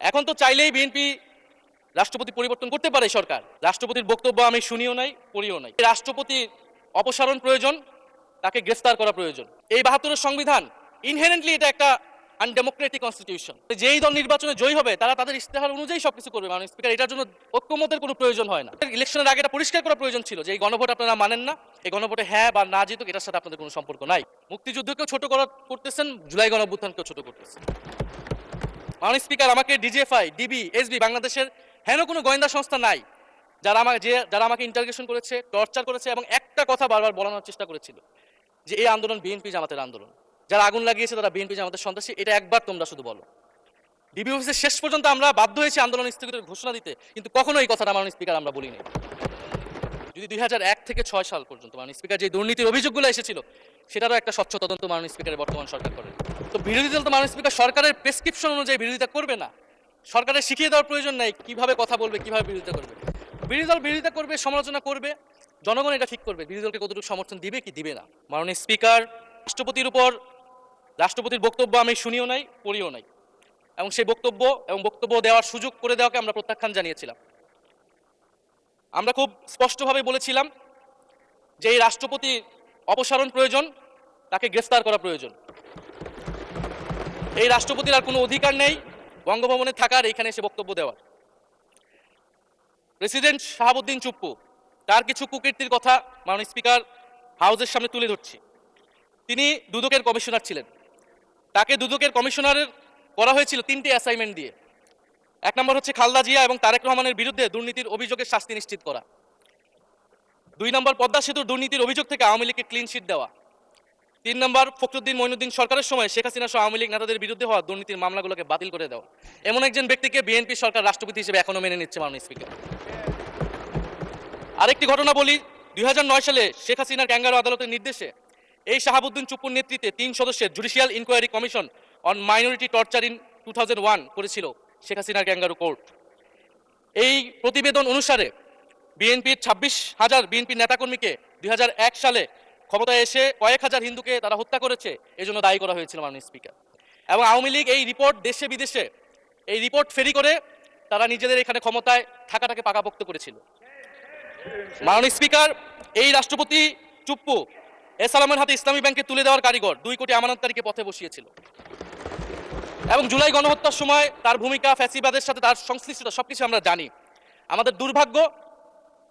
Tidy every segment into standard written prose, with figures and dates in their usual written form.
এখন তো চাইলেই বিএনপি রাষ্ট্রপতি পরিবর্তন করতে পারে সরকার। রাষ্ট্রপতির বক্তব্য আমি শুনিও নাই, পড়িও নাই। রাষ্ট্রপতি অপসারণ প্রয়োজন, তাকে গ্রেফতার করা প্রয়োজন। এই ৭২-এর সংবিধান ইনহেরেন্টলি এটা একটা আনডেমোক্রেটিক কনস্টিটিউশন। যেই দল নির্বাচনে জয়ী হবে তারা তাদের ইশতেহার অনুযায়ী সবকিছু করবে। মাননীয় স্পিকার, এটার জন্য ঐক্যমতের কোনো প্রয়োজন হয় না। ইলেকশনের আগে এটা পরিষ্কার করা প্রয়োজন ছিল যে এই গণভোট আপনারা মানেন না, এই গণভোটে হ্যাঁ বা না জিতুক এটার সাথে আপনাদের কোনো সম্পর্ক নাই। মুক্তিযুদ্ধকেও ছোট করতেছেন, জুলাই গণঅভ্যুত্থানকেও ছোট করতেছেন। মাননীয় স্পিকার, আমাকে ডিজিএফআই, ডিবি, এসবি, বাংলাদেশের হেন কোনো গোয়েন্দা সংস্থা নাই যারা আমাকে ইন্টারোগেশন করেছে, টর্চার করেছে এবং একটা কথা বারবার বলানোর চেষ্টা করেছিল যে এই আন্দোলন বিএনপি জামাতের আন্দোলন, যারা আগুন লাগিয়েছে তারা বিএনপি জামাতের সন্ত্রাসী। এটা একবার তোমরা শুধু বলো। ডিবি অফিসের শেষ পর্যন্ত আমরা বাধ্য হয়েছি আন্দোলন স্থগিতের ঘোষণা দিতে, কিন্তু কখনো এই কথাটা মাননীয় স্পিকার আমরা বলিনি। যদি 2001 থেকে 6 সাল পর্যন্ত মাননীয় স্পিকার যে দুর্নীতির অভিযোগগুলো এসেছিল সেটারও একটা স্বচ্ছ তদন্ত মাননীয় স্পিকারের বর্তমান সরকার করে। তো বিরোধী দল তো মাননীয় স্পিকার সরকারের প্রেসক্রিপশন অনুযায়ী বিরোধিতা করবে না। সরকারের শিখিয়ে দেওয়ার প্রয়োজন নাই কিভাবে কথা বলবে, কিভাবে বিরোধিতা করবে। বিরোধী দল বিরোধিতা করবে, সমালোচনা করবে, জনগণ এটা ঠিক করবে বিরোধী দলকে কতটুকু সমর্থন দিবে কি দিবে না। মাননীয় স্পিকার, রাষ্ট্রপতির বক্তব্য আমি শুনিও নাই, পড়িও নাই, এবং সেই বক্তব্য দেওয়ার সুযোগ করে দেওয়াকে আমরা প্রত্যাখ্যান জানিয়েছিলাম। আমরা খুব স্পষ্টভাবে বলেছিলাম যে এই রাষ্ট্রপতির অপসারণ প্রয়োজন, তাকে গ্রেফতার করা প্রয়োজন। এই রাষ্ট্রপতির আর কোনো অধিকার নেই বঙ্গভবনে থাকার, এইখানে এসে বক্তব্য দেওয়ার। প্রেসিডেন্ট শাহাবুদ্দিন চুপ্পু, তার কিছু কুকীর্তির কথা মাননীয় স্পিকার হাউসের সামনে তুলে ধরছি। তিনি দুদকের কমিশনার ছিলেন। তাকে দুদকের কমিশনারের করা হয়েছিল 3টি অ্যাসাইনমেন্ট দিয়ে। 1 নম্বর হচ্ছে খালেদা জিয়া এবং তারেক রহমানের বিরুদ্ধে দুর্নীতির অভিযোগের শাস্তি নিশ্চিত করা। 2 নম্বর পদ্মা সেতুর দুর্নীতির অভিযোগ থেকে আওয়ামী লীগকে ক্লিন চিট দেওয়া। 3 নম্বর ফখরুদ্দিন মঈনুদ্দিন সরকারের সময় শেখ হাসিনা সহ আওয়ামী লীগ নেতাদের বিরুদ্ধে হওয়া দুর্নীতির মামলাগুলোকে বাতিল করে দেওয়া। এমন একজন ব্যক্তিকে বিএনপি সরকার রাষ্ট্রপতি হিসেবে এখনো মেনে নিচ্ছে মাননীয় স্পিকার। আরেকটি ঘটনা বলি, 2009 সালে শেখ হাসিনার ক্যাঙ্গারু আদালতের নির্দেশে এই শাহাবুদ্দিন চুপ্পুর নেতৃত্বে 3 সদস্যের judicial inquiry commission on minority torture in 2001 করেছিল শেখ হাসিনার ক্যাঙ্গারু কোর্ট। এই প্রতিবেদন অনুসারে বিএনপির 26,000 বিএনপি নেতাকর্মীকে 2001 সালে ক্ষমতায় এসে কয়েক হাজার হিন্দুকে তারা হত্যা করেছে, এজন্য দায়ী করা হয়েছিল মাননীয় স্পিকার। এবং আওয়ামী লীগ এই রিপোর্ট দেশে বিদেশে এই রিপোর্ট ফেরি করে তারা নিজেদের এখানে ক্ষমতায় থাকাটাকে পাকাপোক্ত করেছিল। মাননীয় স্পিকার, এই রাষ্ট্রপতি চুপ্পু এসালামের হাতে ইসলামী ব্যাংকে তুলে দেওয়ার কারিগর, 2 কোটি আমানতকারীকে পথে বসিয়েছিল। এবং জুলাই গণহত্যার সময় তার ভূমিকা, ফ্যাসিবাদের সাথে তার সংশ্লিষ্টতা সবকিছু আমরা জানি। আমাদের দুর্ভাগ্য,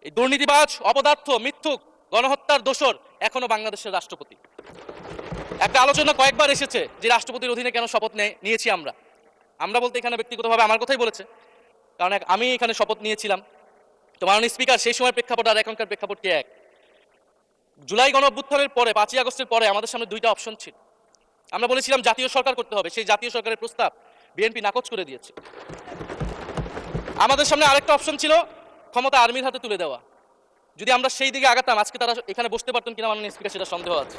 এই দুর্নীতিবাজ, অপদার্থ, মিথ্যুক, গণহত্যার দোষর এখনো বাংলাদেশের রাষ্ট্রপতি। একটা আলোচনা কয়েকবার এসেছে যে রাষ্ট্রপতির অধীনে কেন শপথ নিয়েছি আমরা বলতে এখানে ব্যক্তিগতভাবে আমার কথাই বলেছে, কারণ আমি এখানে শপথ নিয়েছিলাম। তো মাননীয় স্পিকার, সেই সময় প্রেক্ষাপট আর এখনকার প্রেক্ষাপট কি এক? জুলাই গণঅভ্যুত্থানের পরে 5ই আগস্টের পরে আমাদের সামনে 2টা অপশন ছিল। আমরা বলেছিলাম জাতীয় সরকার করতে হবে, সেই জাতীয় সরকারের প্রস্তাব বিএনপি নাকচ করে দিয়েছে। আমাদের সামনে আরেকটা অপশন ছিল ক্ষমতা আর্মির হাতে তুলে দেওয়া। যদি আমরা সেই দিকে আগাতাম আজকে তারা এখানে বসতে পারতেন কিনা মাননীয় স্পিকার সেটা সন্দেহ আছে।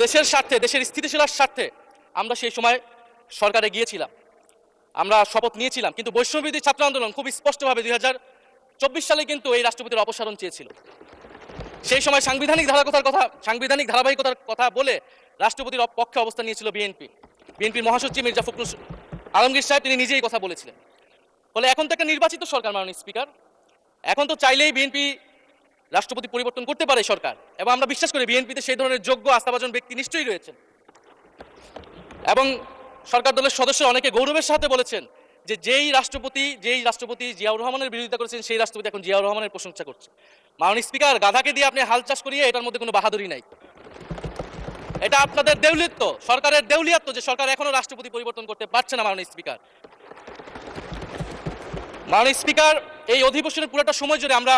দেশের স্বার্থে, দেশের স্থিতিশীলার স্বার্থে আমরা সেই সময় সরকারে গিয়েছিলাম, আমরা শপথ নিয়েছিলাম। কিন্তু বৈষম্যবিরোধী ছাত্র আন্দোলন খুব স্পষ্টভাবে 2024 সালে কিন্তু এই রাষ্ট্রপতির অপসারণ চেয়েছিল। সেই সময় সাংবিধানিক ধারাবাহিকতার কথা বলে রাষ্ট্রপতির পক্ষে অবস্থান নিয়েছিল বিএনপির মহাসচিব মির্জা ফখরুল আলমগীর সাহেব, তিনি নিজেই কথা বলেছিলেন। বলে এখন তো একটা নির্বাচিত সরকার মাননীয় স্পিকার, এখন তো চাইলেই বিএনপি রাষ্ট্রপতি পরিবর্তন করতে পারে সরকার, এবং আমরা বিশ্বাস করি বিএনপিতে সেই ধরনের যোগ্য আস্থাভাজন ব্যক্তি নিশ্চয়ই রয়েছেন। এবং সরকার দলের সদস্য অনেকে গৌরবের সাথে বলেছেন যে যেই রাষ্ট্রপতি জিয়াউর রহমানের বিরোধিতা করেছেন সেই রাষ্ট্রপতি এখন জিয়াউর রহমানের প্রশংসা করছে। মাননীয় স্পিকার, গাধাকে দিয়ে আপনি হাল চাষ করিয়ে এটার মধ্যে কোনো বাহাদুরি নাই। এটা আপনাদের দেউলিয়ত্ব, সরকারের দেউলিয়াত্ব যে সরকার এখনো রাষ্ট্রপতি পরিবর্তন করতে পারছে না। মাননীয় স্পিকার, এই অধিবেশনের পুরোটা সময় জুড়ে আমরা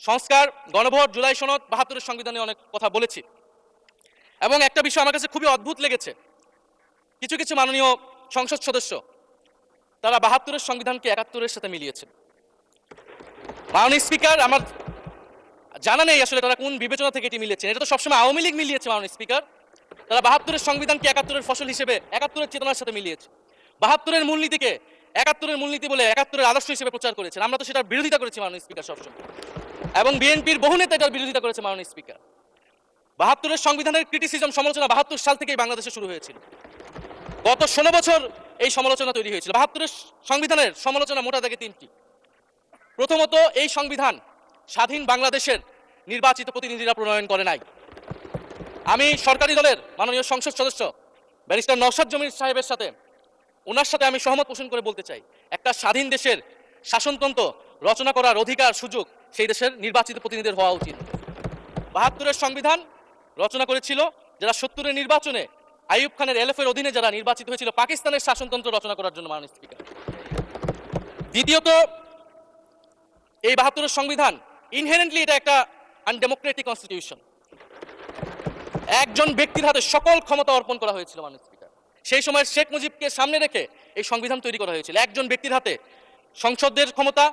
সংস্কার, গণভোট, জুলাই সনদ, ৭২-এর সংবিধানে অনেক কথা বলেছি। এবং একটা বিষয় আমার কাছে খুবই অদ্ভুত লেগেছে, কিছু কিছু মাননীয় সংসদ সদস্য তারা ৭২-এর সংবিধানকে ৭১-এর সাথে মিলিয়েছেন। মাননীয় স্পিকার, আমার জানা নেই আসলে তারা কোন বিবেচনা থেকে এটি মিলিয়েছেন। এটা তো সবসময় আওয়ামী লীগ মিলিয়েছে মাননীয় স্পিকার। তারা ৭২-এর সংবিধানকে ৭১-এর ফসল হিসেবে ৭১-এর চেতনার সাথে মিলিয়েছে। ৭২-এর মূলনীতিকে ৭১-এর মূলনীতি বলে ৭১-এর আদর্শ হিসেবে প্রচার করেছেন। আমরা তো সেটার বিরোধিতা করেছি মাননীয় স্পিকার সবসময়, এবং বিএনপির বহু নেতা এটার বিরোধিতা করেছে মাননীয় স্পিকার। ৭২-এর সংবিধানের ক্রিটিসিজম, সমালোচনা ৭২ সাল থেকেই বাংলাদেশে শুরু হয়েছিল। গত 16 বছর এই সমালোচনা তৈরি হয়েছিল। ৭২-এর সংবিধানের সমালোচনা মোটা দাগে তিনটি। প্রথমত, এই সংবিধান স্বাধীন বাংলাদেশের নির্বাচিত প্রতিনিধিরা প্রণয়ন করে নাই। আমি সরকারি দলের মাননীয় সংসদ সদস্য ব্যারিস্টার নওশাদ জমির সাহেবের সাথে ওনার সাথে আমি সহমত পোষণ করে বলতে চাই, একটা স্বাধীন দেশের শাসনতন্ত্র রচনা করার অধিকার সুযোগ সেই দেশের নির্বাচিত প্রতিনিধিদের হওয়া উচিত। ৭২-এর সংবিধান রচনা করেছিল যারা ৭০-এর নির্বাচনে আইয়ুব খানের এলএফের অধীনে যারা নির্বাচিত হয়েছিল পাকিস্তানের শাসনতন্ত্র রচনা করার জন্য, মাননীয় স্পিকার। দ্বিতীয়ত, এই ৭২-এর সংবিধান ইনহেরেন্টলি এটা একটা আনডেমোক্রেটিক কনস্টিটিউশন। একজন ব্যক্তির হাতে সকল ক্ষমতা অর্পণ করা হয়েছিল, মাননীয় স্পিকার। সেই সময় শেখ মুজিবকে সামনে রেখে এই সংবিধান তৈরি করা হয়েছিল। একজন ব্যক্তির হাতে সংসদের ক্ষমতা,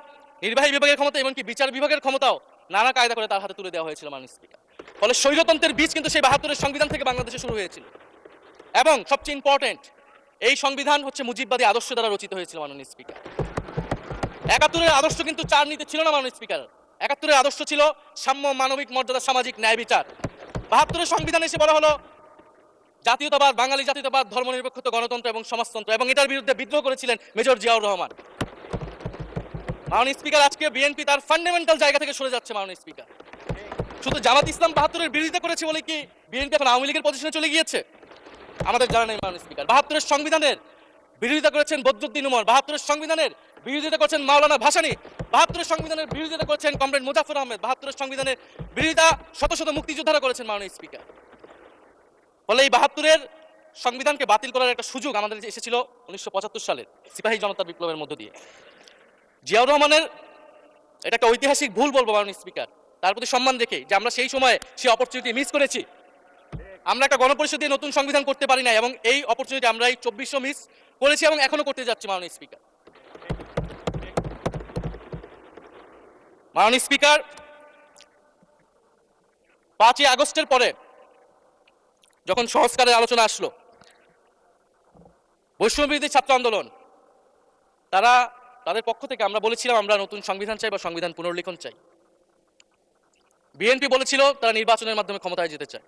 নির্বাহী বিভাগের ক্ষমতা, এমনকি বিচার বিভাগের ক্ষমতাও নানা কায়দা করে তার হাতে তুলে দেওয়া হয়েছিল, মাননীয় স্পিকার। ফলে স্বৈরতন্ত্রের বীজ কিন্তু সেই ৭২-এর সংবিধান থেকে বাংলাদেশে শুরু হয়েছিল। এবং সবচেয়ে ইম্পর্টেন্ট, এই সংবিধান হচ্ছে মুজিববাদী আদর্শ দ্বারা রচিত হয়েছিল, মাননীয় স্পিকার। ৭১-এর আদর্শ কিন্তু চার নীতি ছিল না, মাননীয় স্পিকার। ৭১-এর আদর্শ ছিল সাম্য, মানবিক মর্যাদা, সামাজিক ন্যায় বিচার। ৭২-এর সংবিধানে এসে বলা হলো জাতীয়তাবাদ, বাঙালি জাতীয়তাবাদ, ধর্মনিরপেক্ষতা, গণতন্ত্র এবং সমাজতন্ত্র, এবং এটার বিরুদ্ধে বিদ্রোহ করেছিলেন মেজর জিয়াউর রহমান। মাননীয় স্পিকার, আজকে বিএনপি তার ফান্ডামেন্টাল জায়গা থেকে সরে যাচ্ছে, মাননীয় স্পিকার। শুধু জামাত ইসলাম ৭২-এর বিরোধিতা করেছে বলে কি বিএনপি এখন আওয়ামী লীগের পজিশনে চলে গিয়েছে? আমাদের জানা নেই, মাননীয় স্পিকার। ৭২-এর সংবিধানের বিরোধিতা করেছেন বদরুদ্দিন উমর, ৭২-এর সংবিধানের বিরোধিতা করেছেন মাওলানা ভাসানী, ৭২-এর সংবিধানের বিরোধিতা করেছেন কমরেড মুজাফফর আহমেদ, ৭২-এর সংবিধানের বিরোধিতা শত শত মুক্তিযোদ্ধারা করেছেন, মাননীয় স্পিকার। ফলে এই ৭২-এর সংবিধানকে বাতিল করার একটা সুযোগ আমাদের এসেছিল ১৯৭৫ সালের সিপাহী জনতা বিপ্লবের মধ্য দিয়ে। জিয়াউর রহমানের এটা একটা ঐতিহাসিক ভুল বলবো, মাননীয় স্পিকার, তার প্রতি সম্মান রেখে, যে আমরা সেই সময় সেই অপরচুনিটি মিস করেছি। আমরা একটা গণপরিষদ দিয়ে নতুন সংবিধান করতে পারি না, এবং এই অপরচুনিটি আমরা এই ২৪০০ মিস করেছি এবং এখনো করতে যাচ্ছি, মাননীয় স্পিকার। মাননীয় স্পিকার, ৫ই আগস্টের পরে যখন সংস্কারের আলোচনা আসলো, বৈষম্যবিরোধী ছাত্র আন্দোলন তাদের পক্ষ থেকে আমরা বলেছিলাম আমরা নতুন সংবিধান চাই বা সংবিধান পুনর্লিখন চাই। বিএনপি বলেছিল তারা নির্বাচনের মাধ্যমে ক্ষমতায় যেতে চায়।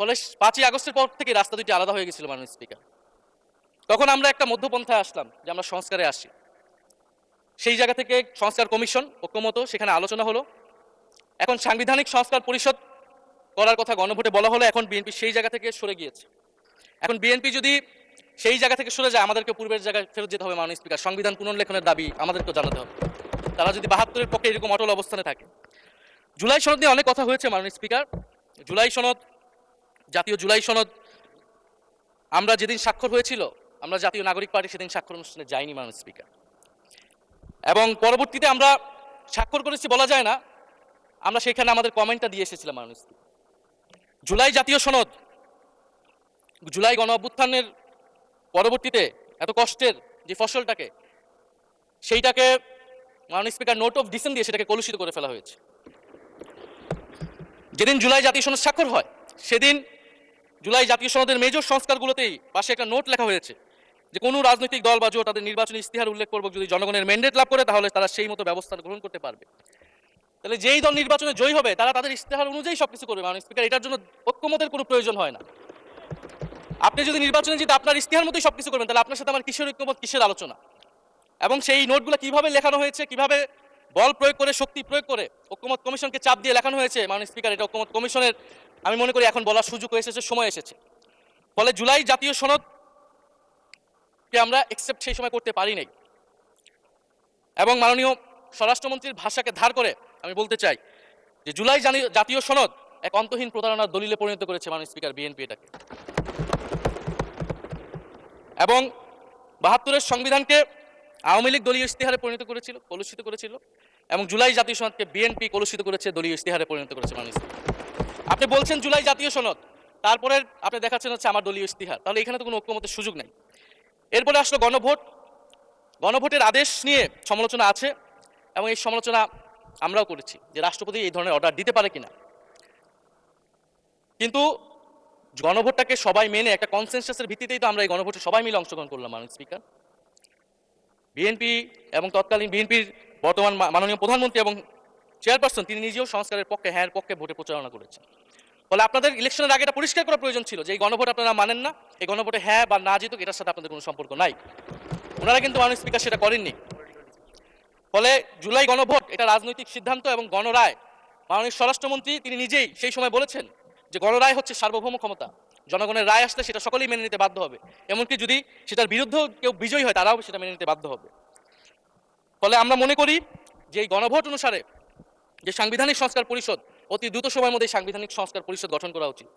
ফলে ৫ই আগস্টের পর থেকে রাস্তা দুটি আলাদা হয়ে গেছিল, মাননীয় স্পিকার। তখন আমরা একটা মধ্যপন্থায় আসলাম যে আমরা সংস্কারে আসি। সেই জায়গা থেকে সংস্কার কমিশন ঐক্যমত, সেখানে আলোচনা হলো। এখন সাংবিধানিক সংস্কার পরিষদ করার কথা গণভোটে বলা হলো। এখন বিএনপি সেই জায়গা থেকে সরে গিয়েছে। এখন বিএনপি যদি সেই জায়গা থেকে সরে যায়, আমাদেরকে পূর্বের জায়গায় ফেরত যেতে হবে, মাননীয় স্পিকার। সংবিধান পুনর্লেখনের দাবি আমাদেরকে জানাতে হবে। তারা যদি ৭২-এর পক্ষে এরকম অটল অবস্থানে থাকে। জুলাই সনদ নিয়ে অনেক কথা হয়েছে, মাননীয় স্পিকার। জুলাই সনদ, জাতীয় জুলাই সনদ, আমরা যেদিন স্বাক্ষর হয়েছিল, আমরা জাতীয় নাগরিক পার্টি সেদিন স্বাক্ষর অনুষ্ঠানে যাইনি, মাননীয় স্পিকার। এবং পরবর্তীতে আমরা স্বাক্ষর করেছি বলা যায় না, আমরা সেখানে আমাদের কমেন্টটা দিয়ে এসেছিলাম, মাননীয় স্পিকার। জুলাই জাতীয় সনদ, জুলাই গণ অভ্যুত্থানের পরবর্তীতে এত কষ্টের যে ফসলটাকে, সেইটাকে মাননীয় স্পিকার নোট অফ ডিসেন্ট দিয়ে সেটাকে কলুষিত করে ফেলা হয়েছে। যেদিন জুলাই জাতীয় সনদ স্বাক্ষর হয়, সেদিন জুলাই জাতীয় সনদের মেজর সংস্কারগুলোতেই পাশে একটা নোট লেখা হয়েছে যে কোনো রাজনৈতিক দল বা জোট তাদের নির্বাচনী ইস্তিহার উল্লেখ করব, যদি জনগণের ম্যান্ডেট লাভ করে তাহলে তারা সেই মতো ব্যবস্থা গ্রহণ করতে পারবে। তাহলে যেই দল নির্বাচনে জয়ী হবে তারা তাদের ইস্তিহার অনুযায়ী সবকিছু করবে, মাননীয় স্পিকার। এটার জন্য ঐক্যমতের কোনো প্রয়োজন হয় না। আপনি যদি নির্বাচনে জিতে আপনার ইস্তিহার মতোই সবকিছু করবেন, তাহলে আপনার সাথে আমার কিসের ঐক্যমত, কিসের আলোচনা? এবং সেই নোটগুলো কিভাবে লেখানো হয়েছে, কিভাবে বল প্রয়োগ করে, শক্তি প্রয়োগ করে ঐক্যমত কমিশনকে চাপ দিয়ে লেখানো হয়েছে, মাননীয় স্পিকার, এটা ঐক্যমত কমিশনের আমি মনে করি এখন বলার সুযোগ এসেছে, সময় এসেছে। ফলে জুলাই জাতীয় সনদকে আমরা অ্যাকসেপ্ট সেই সময় করতে পারি নাই। এবং মাননীয় স্বরাষ্ট্রমন্ত্রীর ভাষাকে ধার করে আমি বলতে চাই যে জুলাই জাতীয় সনদ এক অন্তহীন প্রতারণার দলিলে পরিণত করেছে, মাননীয় স্পিকার, বিএনপি এটাকে। এবং ৭২-এর সংবিধানকে আওয়ামী লীগ দলীয় ইস্তিহারে পরিণত করেছিল, কলুষিত করেছিল। এবং জুলাই জাতীয় সনদকে বিএনপি কলুষিত করেছে, দলীয় ইস্তিহারে পরিণত করেছে, মাননীয় স্পিকার। আপনি বলছেন জুলাই জাতীয় সনদ, তারপরে আপনি দেখাচ্ছেন হচ্ছে আমার দলীয় ইস্তিহার, তাহলে এখানে তো কোনো ঐক্যমতের সুযোগ নেই। এরপরে আসলো গণভোট। গণভোটের আদেশ নিয়ে সমালোচনা আছে, এবং এই সমালোচনা আমরাও করেছি যে রাষ্ট্রপতি এই ধরনের অর্ডার দিতে পারে কিনা। কিন্তু গণভোটটাকে সবাই মেনে একটা কনসেনসাসের ভিত্তিতেই তো আমরা এই গণভোটে সবাই মিলে অংশগ্রহণ করলাম, মাননীয় স্পিকার। বিএনপি এবং তৎকালীন বিএনপির বর্তমান মাননীয় প্রধানমন্ত্রী এবং চেয়ারপারসন তিনি নিজেও সংস্কারের পক্ষে, হ্যাঁ পক্ষে ভোটে প্রচারণা করেছেন। ফলে আপনাদের ইলেকশনের আগে এটা পরিষ্কার করা প্রয়োজন ছিল যে এই গণভোট আপনারা মানেন না, এই গণভোটে হ্যাঁ বা না জিতুক এটার সাথে আপনাদের কোনো সম্পর্ক নাই। ওনারা কিন্তু মাননীয় স্পিকার সেটা করেননি। ফলে জুলাই গণভোট এটা রাজনৈতিক সিদ্ধান্ত এবং গণরায়। মাননীয় স্বরাষ্ট্রমন্ত্রী তিনি নিজেই সেই সময় বলেছেন যে গণরায় হচ্ছে সার্বভৌম ক্ষমতা, জনগণের রায় আসলে সেটা সকলেই মেনে নিতে বাধ্য হবে, এমনকি যদি সেটার বিরুদ্ধেও কেউ বিজয়ী হয় তারাও সেটা মেনে নিতে বাধ্য হবে। ফলে আমরা মনে করি যে এই গণভোট অনুসারে যে সাংবিধানিক সংস্কার পরিষদ অতি দ্রুত সময়ের মধ্যে সাংবিধানিক সংস্কার পরিষদ গঠন করা উচিত,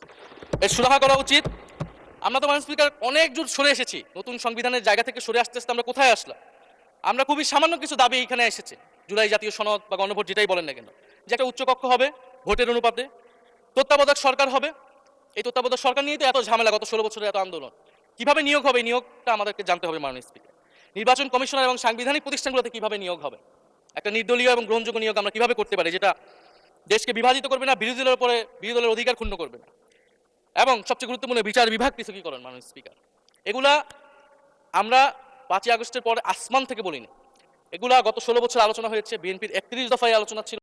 এর সুরাহা করা উচিত। আমরা তো মাননীয় স্পিকার অনেক দূর সরে এসেছি, নতুন সংবিধানের জায়গা থেকে সরে আসতে আসতে আমরা কোথায় আসলাম? আমরা খুবই সামান্য কিছু দাবি এখানে এসেছে, জুলাই জাতীয় সনদ বা গণভোট যেটাই বলেন না কেন, যে একটা উচ্চকক্ষ হবে ভোটের অনুপাতে, তত্ত্বাবধায়ক সরকার হবে। এই তত্ত্বাবধায়ক সরকার নিয়ে তো এত ঝামেলা, গত 16 বছরের এত আন্দোলন। কিভাবে নিয়োগ হবে এই নিয়োগটা আমাদেরকে জানতে হবে মাননীয় স্পিকার। নির্বাচন কমিশনার এবং সাংবিধানিক প্রতিষ্ঠানগুলোতে কিভাবে নিয়োগ হবে, একটা নির্দলীয় এবং গ্রহণযোগ্য নিয়োগ আমরা কিভাবে করতে পারি যেটা দেশকে বিভাজিত করবে না, বিরোধী দলের উপরে বিরোধী দলের অধিকার ক্ষুণ্ণ করবে না, এবং সবচেয়ে গুরুত্বপূর্ণ বিচার বিভাগ পৃথকীকরণ মাননীয় স্পিকার। এগুলা আমরা 5ই আগস্টের পরে আসমান থেকে বলিনি, এগুলা গত 16 বছর আলোচনা হয়েছে, বিএনপির 31 দফায় আলোচনা ছিল।